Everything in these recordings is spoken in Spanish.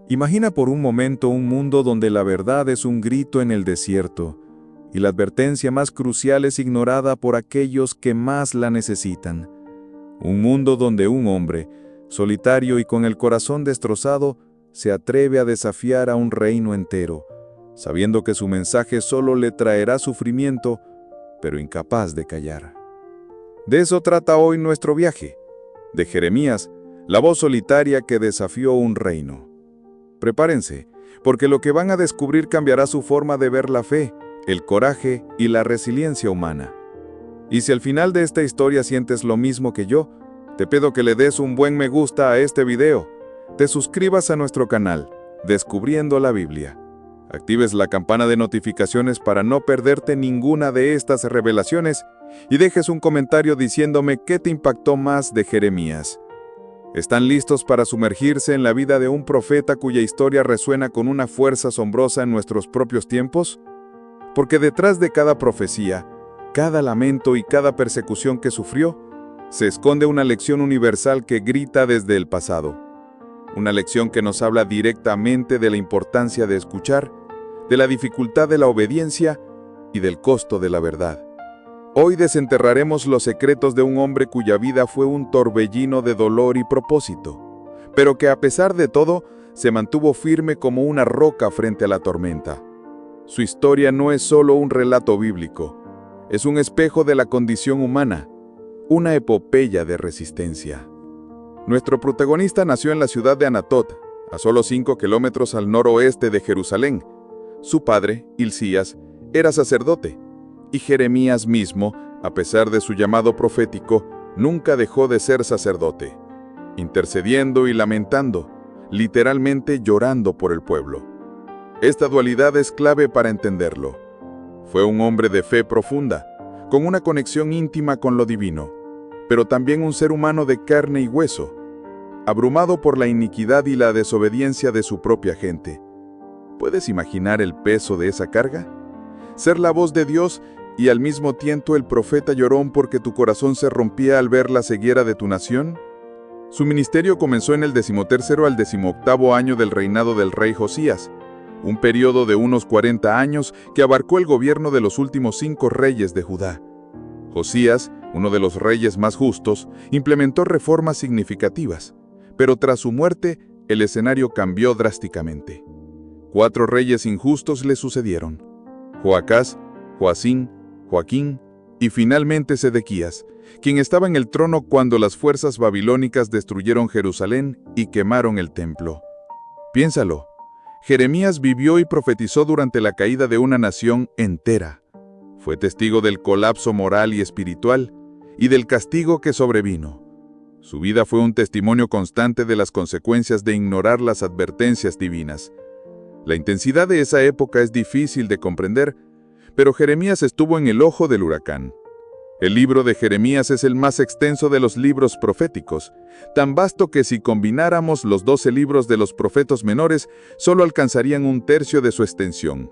Imagina por un momento un mundo donde la verdad es un grito en el desierto y la advertencia más crucial es ignorada por aquellos que más la necesitan. Un mundo donde un hombre, solitario y con el corazón destrozado, se atreve a desafiar a un reino entero, sabiendo que su mensaje solo le traerá sufrimiento, pero incapaz de callar. De eso trata hoy nuestro viaje, de Jeremías, la voz solitaria que desafió un reino. Prepárense, porque lo que van a descubrir cambiará su forma de ver la fe, el coraje y la resiliencia humana. Y si al final de esta historia sientes lo mismo que yo, te pido que le des un buen me gusta a este video, te suscribas a nuestro canal, Descubriendo la Biblia. Actives la campana de notificaciones para no perderte ninguna de estas revelaciones y dejes un comentario diciéndome qué te impactó más de Jeremías. ¿Están listos para sumergirse en la vida de un profeta cuya historia resuena con una fuerza asombrosa en nuestros propios tiempos? Porque detrás de cada profecía, cada lamento y cada persecución que sufrió, se esconde una lección universal que grita desde el pasado. Una lección que nos habla directamente de la importancia de escuchar, de la dificultad de la obediencia y del costo de la verdad. Hoy desenterraremos los secretos de un hombre cuya vida fue un torbellino de dolor y propósito, pero que a pesar de todo, se mantuvo firme como una roca frente a la tormenta. Su historia no es solo un relato bíblico, es un espejo de la condición humana, una epopeya de resistencia. Nuestro protagonista nació en la ciudad de Anatot, a solo 5 kilómetros al noroeste de Jerusalén. Su padre, Hilcías, era sacerdote, y Jeremías mismo, a pesar de su llamado profético, nunca dejó de ser sacerdote, intercediendo y lamentando, literalmente llorando por el pueblo. Esta dualidad es clave para entenderlo. Fue un hombre de fe profunda, con una conexión íntima con lo divino, pero también un ser humano de carne y hueso, abrumado por la iniquidad y la desobediencia de su propia gente. ¿Puedes imaginar el peso de esa carga? Ser la voz de Dios y al mismo tiempo el profeta llorón porque tu corazón se rompía al ver la ceguera de tu nación. Su ministerio comenzó en el 13º al 18º año del reinado del rey Josías, un periodo de unos 40 años que abarcó el gobierno de los últimos 5 reyes de Judá. Josías, uno de los reyes más justos, implementó reformas significativas, pero tras su muerte, el escenario cambió drásticamente. 4 reyes injustos le sucedieron: Joacás, Joacín, Joaquín y finalmente Sedequías, quien estaba en el trono cuando las fuerzas babilónicas destruyeron Jerusalén y quemaron el templo. Piénsalo, Jeremías vivió y profetizó durante la caída de una nación entera. Fue testigo del colapso moral y espiritual y del castigo que sobrevino. Su vida fue un testimonio constante de las consecuencias de ignorar las advertencias divinas. La intensidad de esa época es difícil de comprender, pero Jeremías estuvo en el ojo del huracán. El libro de Jeremías es el más extenso de los libros proféticos, tan vasto que si combináramos los 12 libros de los profetas menores, solo alcanzarían 1/3 de su extensión.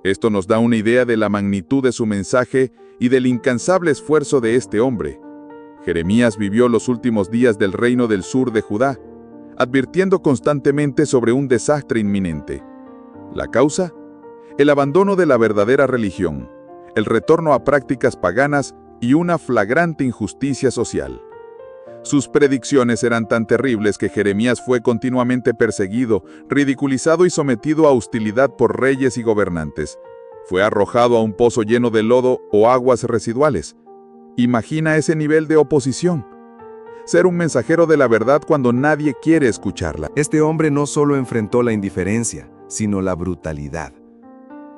Esto nos da una idea de la magnitud de su mensaje y del incansable esfuerzo de este hombre. Jeremías vivió los últimos días del reino del sur de Judá, advirtiendo constantemente sobre un desastre inminente. ¿La causa? El abandono de la verdadera religión, el retorno a prácticas paganas y una flagrante injusticia social. Sus predicciones eran tan terribles que Jeremías fue continuamente perseguido, ridiculizado y sometido a hostilidad por reyes y gobernantes. Fue arrojado a un pozo lleno de lodo o aguas residuales. Imagina ese nivel de oposición. Ser un mensajero de la verdad cuando nadie quiere escucharla. Este hombre no solo enfrentó la indiferencia, sino la brutalidad.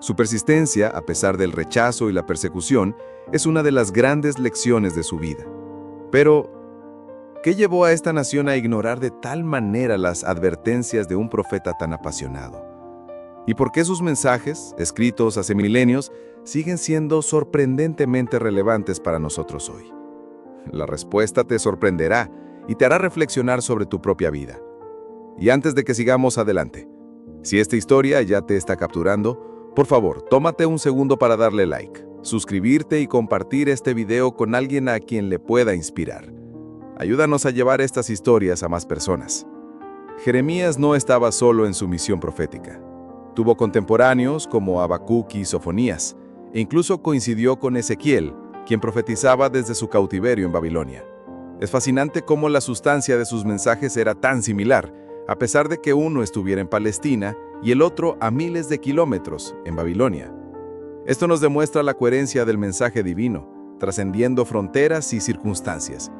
Su persistencia, a pesar del rechazo y la persecución, es una de las grandes lecciones de su vida. Pero, ¿qué llevó a esta nación a ignorar de tal manera las advertencias de un profeta tan apasionado? ¿Y por qué sus mensajes, escritos hace milenios, siguen siendo sorprendentemente relevantes para nosotros hoy? La respuesta te sorprenderá y te hará reflexionar sobre tu propia vida. Y antes de que sigamos adelante, si esta historia ya te está capturando, por favor, tómate un segundo para darle like, suscribirte y compartir este video con alguien a quien le pueda inspirar. Ayúdanos a llevar estas historias a más personas. Jeremías no estaba solo en su misión profética. Tuvo contemporáneos como Habacuc y Sofonías, e incluso coincidió con Ezequiel, quien profetizaba desde su cautiverio en Babilonia. Es fascinante cómo la sustancia de sus mensajes era tan similar, a pesar de que uno estuviera en Palestina y el otro a miles de kilómetros, en Babilonia. Esto nos demuestra la coherencia del mensaje divino, trascendiendo fronteras y circunstancias.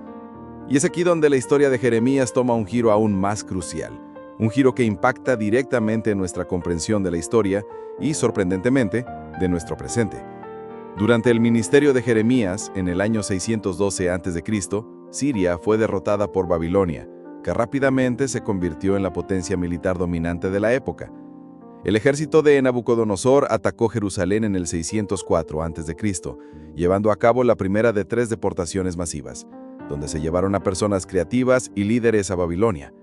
Y es aquí donde la historia de Jeremías toma un giro aún más crucial, un giro que impacta directamente en nuestra comprensión de la historia y, sorprendentemente, de nuestro presente. Durante el ministerio de Jeremías, en el año 612 a.C., Siria fue derrotada por Babilonia, que rápidamente se convirtió en la potencia militar dominante de la época. El ejército de Nabucodonosor atacó Jerusalén en el 604 a.C., llevando a cabo la primera de 3 deportaciones masivas, donde se llevaron a personas creativas y líderes a Babilonia.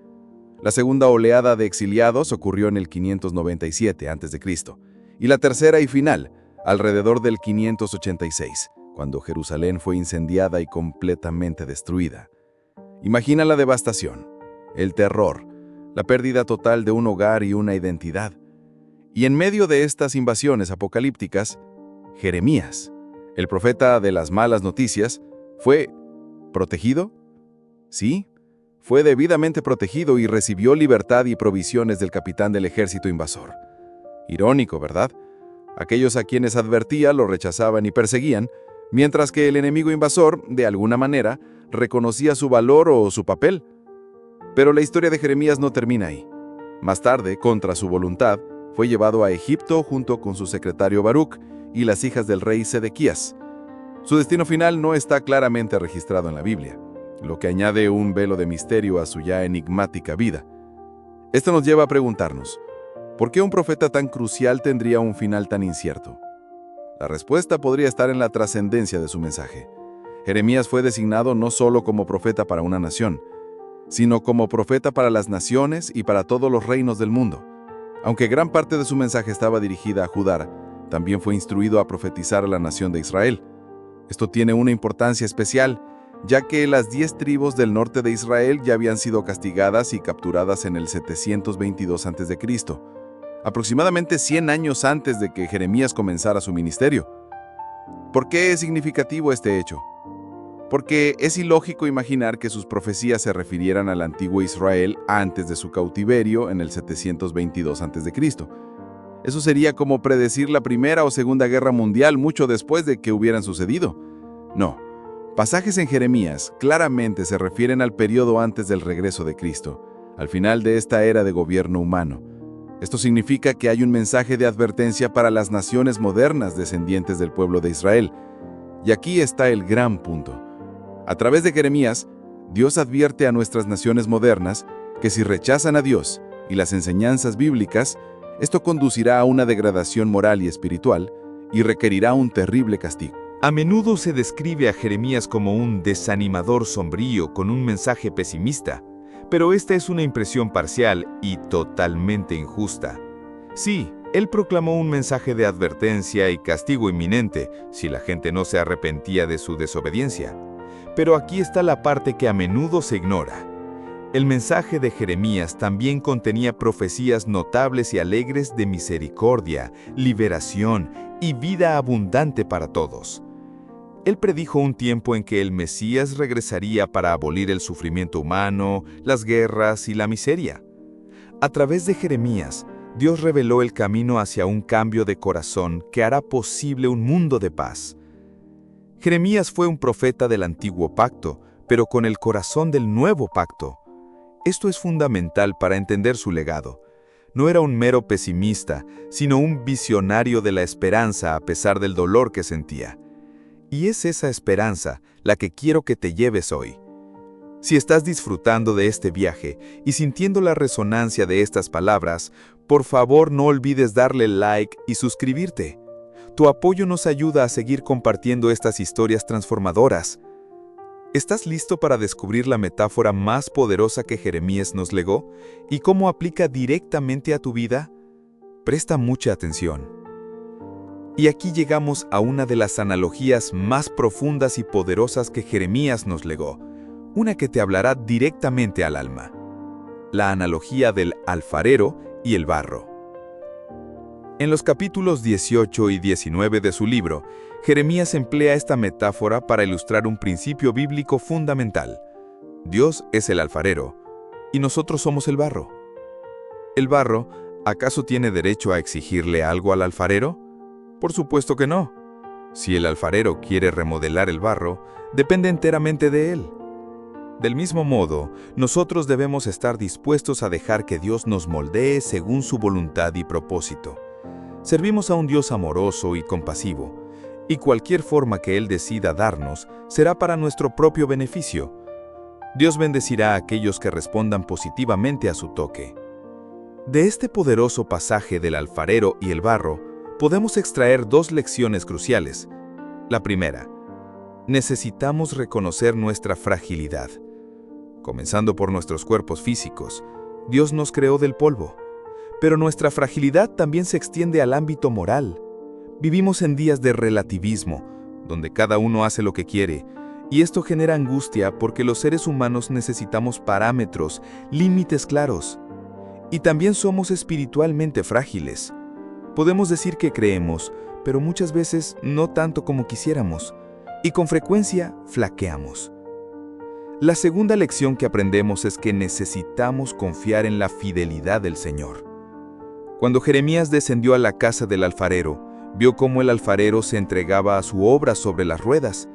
La segunda oleada de exiliados ocurrió en el 597 a.C., y la tercera y final, alrededor del 586, cuando Jerusalén fue incendiada y completamente destruida. Imagina la devastación, el terror, la pérdida total de un hogar y una identidad. Y en medio de estas invasiones apocalípticas, Jeremías, el profeta de las malas noticias, fue ¿protegido? Sí, fue debidamente protegido y recibió libertad y provisiones del capitán del ejército invasor. Irónico, ¿verdad? Aquellos a quienes advertía lo rechazaban y perseguían, mientras que el enemigo invasor, de alguna manera, reconocía su valor o su papel. Pero la historia de Jeremías no termina ahí. Más tarde, contra su voluntad, fue llevado a Egipto junto con su secretario Baruc y las hijas del rey Sedequías. Su destino final no está claramente registrado en la Biblia, lo que añade un velo de misterio a su ya enigmática vida. Esto nos lleva a preguntarnos, ¿por qué un profeta tan crucial tendría un final tan incierto? La respuesta podría estar en la trascendencia de su mensaje. Jeremías fue designado no solo como profeta para una nación, sino como profeta para las naciones y para todos los reinos del mundo. Aunque gran parte de su mensaje estaba dirigida a Judá, también fue instruido a profetizar a la nación de Israel. Esto tiene una importancia especial, ya que las 10 tribus del norte de Israel ya habían sido castigadas y capturadas en el 722 a.C., aproximadamente 100 años antes de que Jeremías comenzara su ministerio. ¿Por qué es significativo este hecho? Porque es ilógico imaginar que sus profecías se refirieran al antiguo Israel antes de su cautiverio en el 722 a.C. Eso sería como predecir la Primera o Segunda Guerra Mundial mucho después de que hubieran sucedido. No, pasajes en Jeremías claramente se refieren al periodo antes del regreso de Cristo, al final de esta era de gobierno humano. Esto significa que hay un mensaje de advertencia para las naciones modernas descendientes del pueblo de Israel. Y aquí está el gran punto. A través de Jeremías, Dios advierte a nuestras naciones modernas que si rechazan a Dios y las enseñanzas bíblicas, esto conducirá a una degradación moral y espiritual y requerirá un terrible castigo. A menudo se describe a Jeremías como un desanimador sombrío con un mensaje pesimista, pero esta es una impresión parcial y totalmente injusta. Sí, él proclamó un mensaje de advertencia y castigo inminente si la gente no se arrepentía de su desobediencia. Pero aquí está la parte que a menudo se ignora. El mensaje de Jeremías también contenía profecías notables y alegres de misericordia, liberación y vida abundante para todos. Él predijo un tiempo en que el Mesías regresaría para abolir el sufrimiento humano, las guerras y la miseria. A través de Jeremías, Dios reveló el camino hacia un cambio de corazón que hará posible un mundo de paz. Jeremías fue un profeta del antiguo pacto, pero con el corazón del nuevo pacto. Esto es fundamental para entender su legado. No era un mero pesimista, sino un visionario de la esperanza a pesar del dolor que sentía. Y es esa esperanza la que quiero que te lleves hoy. Si estás disfrutando de este viaje y sintiendo la resonancia de estas palabras, por favor no olvides darle like y suscribirte. Tu apoyo nos ayuda a seguir compartiendo estas historias transformadoras. ¿Estás listo para descubrir la metáfora más poderosa que Jeremías nos legó y cómo aplica directamente a tu vida? Presta mucha atención. Y aquí llegamos a una de las analogías más profundas y poderosas que Jeremías nos legó, una que te hablará directamente al alma. la analogía del alfarero y el barro. En los capítulos 18 y 19 de su libro, Jeremías emplea esta metáfora para ilustrar un principio bíblico fundamental. Dios es el alfarero, y nosotros somos el barro. ¿El barro acaso tiene derecho a exigirle algo al alfarero? Por supuesto que no. Si el alfarero quiere remodelar el barro, depende enteramente de él. Del mismo modo, nosotros debemos estar dispuestos a dejar que Dios nos moldee según su voluntad y propósito. Servimos a un Dios amoroso y compasivo, y cualquier forma que Él decida darnos será para nuestro propio beneficio. Dios bendecirá a aquellos que respondan positivamente a su toque. De este poderoso pasaje del alfarero y el barro, podemos extraer dos lecciones cruciales. La primera, necesitamos reconocer nuestra fragilidad. Comenzando por nuestros cuerpos físicos, Dios nos creó del polvo. Pero nuestra fragilidad también se extiende al ámbito moral. Vivimos en días de relativismo, donde cada uno hace lo que quiere, y esto genera angustia porque los seres humanos necesitamos parámetros, límites claros. Y también somos espiritualmente frágiles. Podemos decir que creemos, pero muchas veces no tanto como quisiéramos, y con frecuencia flaqueamos. La segunda lección que aprendemos es que necesitamos confiar en la fidelidad del Señor. Cuando Jeremías descendió a la casa del alfarero, vio cómo el alfarero se entregaba a su obra sobre las ruedas.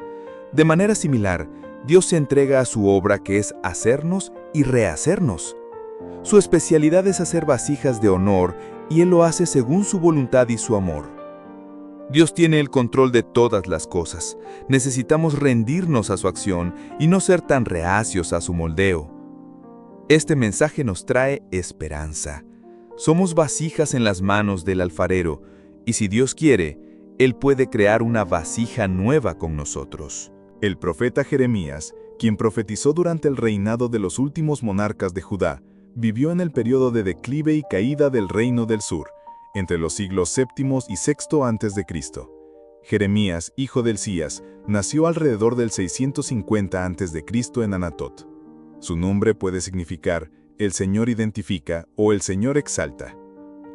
De manera similar, Dios se entrega a su obra, que es hacernos y rehacernos. Su especialidad es hacer vasijas de honor, y Él lo hace según su voluntad y su amor. Dios tiene el control de todas las cosas. Necesitamos rendirnos a su acción y no ser tan reacios a su moldeo. Este mensaje nos trae esperanza. Somos vasijas en las manos del alfarero, y si Dios quiere, Él puede crear una vasija nueva con nosotros. El profeta Jeremías, quien profetizó durante el reinado de los últimos monarcas de Judá, vivió en el periodo de declive y caída del reino del sur, entre los siglos VII y VI a.C. Jeremías, hijo de Hilcías, nació alrededor del 650 a.C. en Anatot. Su nombre puede significar «El Señor identifica» o «El Señor exalta».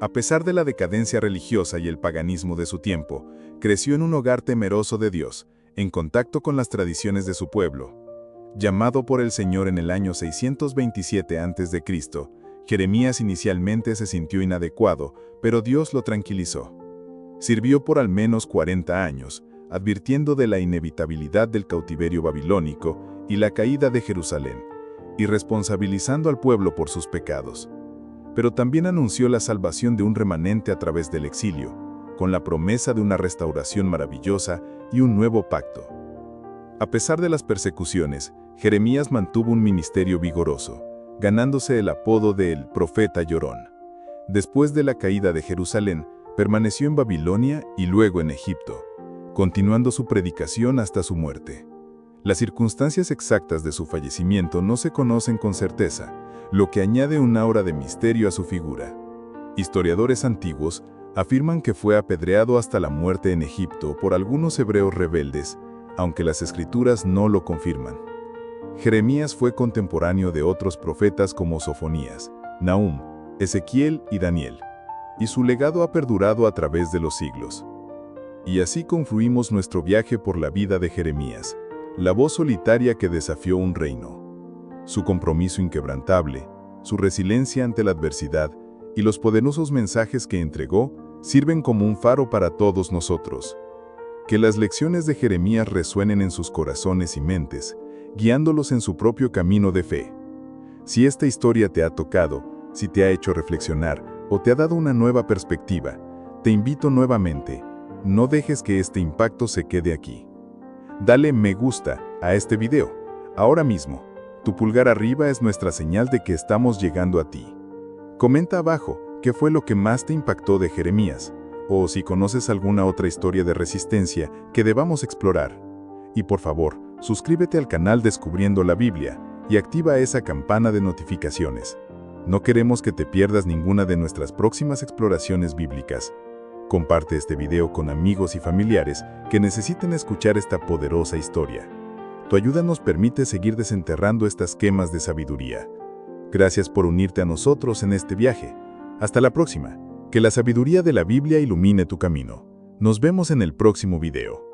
A pesar de la decadencia religiosa y el paganismo de su tiempo, creció en un hogar temeroso de Dios, en contacto con las tradiciones de su pueblo. Llamado por el Señor en el año 627 a.C., Jeremías inicialmente se sintió inadecuado, pero Dios lo tranquilizó. Sirvió por al menos 40 años, advirtiendo de la inevitabilidad del cautiverio babilónico y la caída de Jerusalén, y responsabilizando al pueblo por sus pecados. Pero también anunció la salvación de un remanente a través del exilio, con la promesa de una restauración maravillosa y un nuevo pacto. A pesar de las persecuciones, Jeremías mantuvo un ministerio vigoroso, ganándose el apodo de el profeta llorón. Después de la caída de Jerusalén, permaneció en Babilonia y luego en Egipto, continuando su predicación hasta su muerte. Las circunstancias exactas de su fallecimiento no se conocen con certeza, lo que añade un aura de misterio a su figura. Historiadores antiguos afirman que fue apedreado hasta la muerte en Egipto por algunos hebreos rebeldes, aunque las escrituras no lo confirman. Jeremías fue contemporáneo de otros profetas como Sofonías, Nahum, Ezequiel y Daniel, y su legado ha perdurado a través de los siglos. Y así concluimos nuestro viaje por la vida de Jeremías, la voz solitaria que desafió un reino. Su compromiso inquebrantable, su resiliencia ante la adversidad y los poderosos mensajes que entregó sirven como un faro para todos nosotros. Que las lecciones de Jeremías resuenen en sus corazones y mentes, guiándolos en su propio camino de fe. Si esta historia te ha tocado, si te ha hecho reflexionar o te ha dado una nueva perspectiva, te invito nuevamente, no dejes que este impacto se quede aquí. Dale me gusta a este video, ahora mismo. Tu pulgar arriba es nuestra señal de que estamos llegando a ti. Comenta abajo qué fue lo que más te impactó de Jeremías, o si conoces alguna otra historia de resistencia que debamos explorar. Y por favor, suscríbete al canal Descubriendo la Biblia y activa esa campana de notificaciones. No queremos que te pierdas ninguna de nuestras próximas exploraciones bíblicas. Comparte este video con amigos y familiares que necesiten escuchar esta poderosa historia. Tu ayuda nos permite seguir desenterrando estas gemas de sabiduría. Gracias por unirte a nosotros en este viaje. Hasta la próxima. Que la sabiduría de la Biblia ilumine tu camino. Nos vemos en el próximo video.